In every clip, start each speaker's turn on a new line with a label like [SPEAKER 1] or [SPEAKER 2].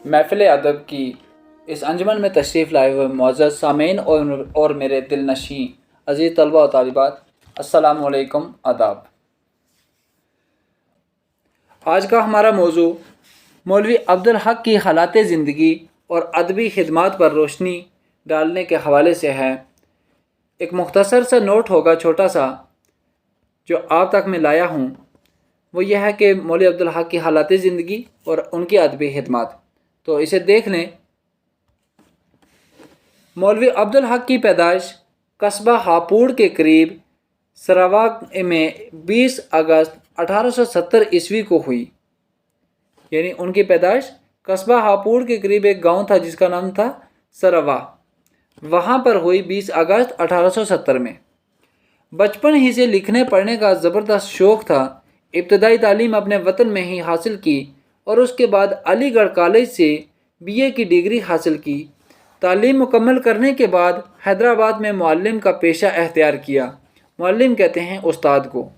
[SPEAKER 1] محفل ادب کی اس انجمن میں تشریف لائے ہوئے معزز سامعین اور میرے دل نشیں عزیز طلبہ و طالبات، السلام علیکم، آداب۔ آج کا ہمارا موضوع مولوی عبدالحق کی حالات زندگی اور ادبی خدمات پر روشنی ڈالنے کے حوالے سے ہے۔ ایک مختصر سا نوٹ ہوگا، چھوٹا سا، جو آپ تک میں لایا ہوں، وہ یہ ہے کہ مولوی عبدالحق کی حالات زندگی اور ان کی ادبی خدمات، تو اسے دیکھ لیں۔ مولوی عبدالحق کی پیدائش قصبہ ہاپوڑ کے قریب سراواک میں 20 اگست 1870 کو ہوئی۔ یعنی ان کی پیدائش قصبہ ہاپوڑ کے قریب ایک گاؤں تھا جس کا نام تھا سراوا، وہاں پر ہوئی 20 اگست 1870 میں۔ بچپن ہی سے لکھنے پڑھنے کا زبردست شوق تھا۔ ابتدائی تعلیم اپنے وطن میں ہی حاصل کی اور اس کے بعد علی گڑھ کالج سے BA کی ڈگری حاصل کی۔ تعلیم مکمل کرنے کے بعد حیدرآباد میں معلم کا پیشہ اختیار کیا۔ معلم کہتے ہیں استاد کو۔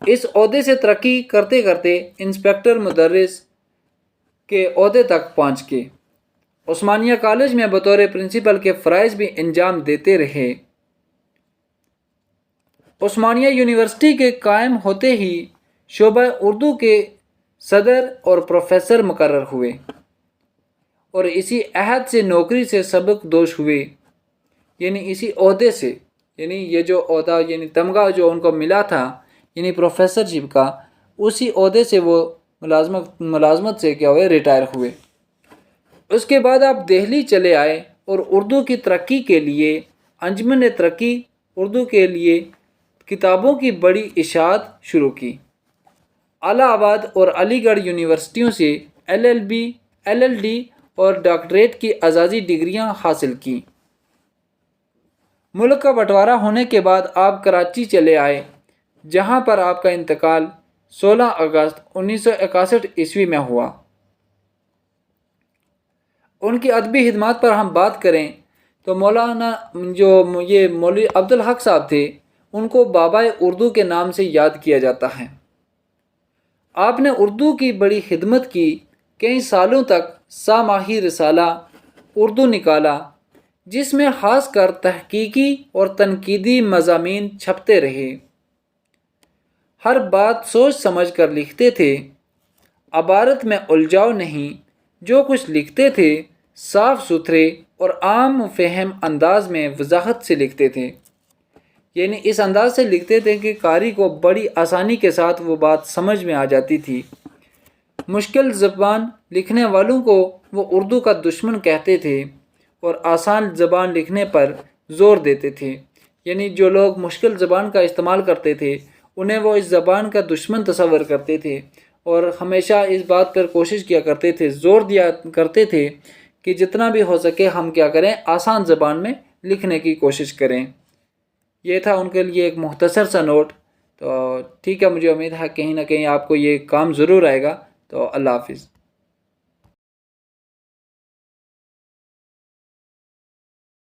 [SPEAKER 1] اس عہدے سے ترقی کرتے کرتے انسپکٹر مدرس کے عہدے تک پہنچ گئے۔ عثمانیہ کالج میں بطور پرنسپل کے فرائض بھی انجام دیتے رہے۔ عثمانیہ یونیورسٹی کے قائم ہوتے ہی شعبہ اردو کے صدر اور پروفیسر مقرر ہوئے اور اسی عہد سے نوکری سے سبق دوش ہوئے۔ یعنی اسی عہدے سے، یعنی یہ جو عہدہ، یعنی تمغہ جو ان کو ملا تھا، یعنی پروفیسر شپ کا، اسی عہدے سے وہ ملازمت سے کیا ہوئے، ریٹائر ہوئے۔ اس کے بعد آپ دہلی چلے آئے اور اردو کی ترقی کے لیے انجمن ترقی اردو کے لیے کتابوں کی بڑی اشاعت شروع کی۔ الہ آباد اور علی گڑھ یونیورسٹیوں سے LLB، LLD اور ڈاکٹریٹ کی اعزازی ڈگریاں حاصل کیں۔ ملک کا بٹوارہ ہونے کے بعد آپ کراچی چلے آئے، جہاں پر آپ کا انتقال 16 اگست 1961 میں ہوا۔ ان کی ادبی خدمات پر ہم بات کریں تو مولانا جو یہ مولوی عبدالحق صاحب تھے، ان کو بابا اردو کے نام سے یاد کیا جاتا ہے۔ آپ نے اردو کی بڑی خدمت کی۔ کئی سالوں تک ساماہی رسالہ اردو نکالا، جس میں خاص کر تحقیقی اور تنقیدی مضامین چھپتے رہے۔ ہر بات سوچ سمجھ کر لکھتے تھے، عبارت میں الجھاؤ نہیں، جو کچھ لکھتے تھے صاف ستھرے اور عام فہم انداز میں وضاحت سے لکھتے تھے۔ یعنی اس انداز سے لکھتے تھے کہ قاری کو بڑی آسانی کے ساتھ وہ بات سمجھ میں آ جاتی تھی۔ مشکل زبان لکھنے والوں کو وہ اردو کا دشمن کہتے تھے اور آسان زبان لکھنے پر زور دیتے تھے۔ یعنی جو لوگ مشکل زبان کا استعمال کرتے تھے، انہیں وہ اس زبان کا دشمن تصور کرتے تھے اور ہمیشہ اس بات پر کوشش کیا کرتے تھے، زور دیا کرتے تھے کہ جتنا بھی ہو سکے ہم کیا کریں، آسان زبان میں لکھنے کی کوشش کریں۔ یہ تھا ان کے لیے ایک مختصر سا نوٹ۔ تو ٹھیک ہے، مجھے امید ہے کہیں نہ کہیں آپ کو یہ کام ضرور آئے گا۔ تو اللہ حافظ۔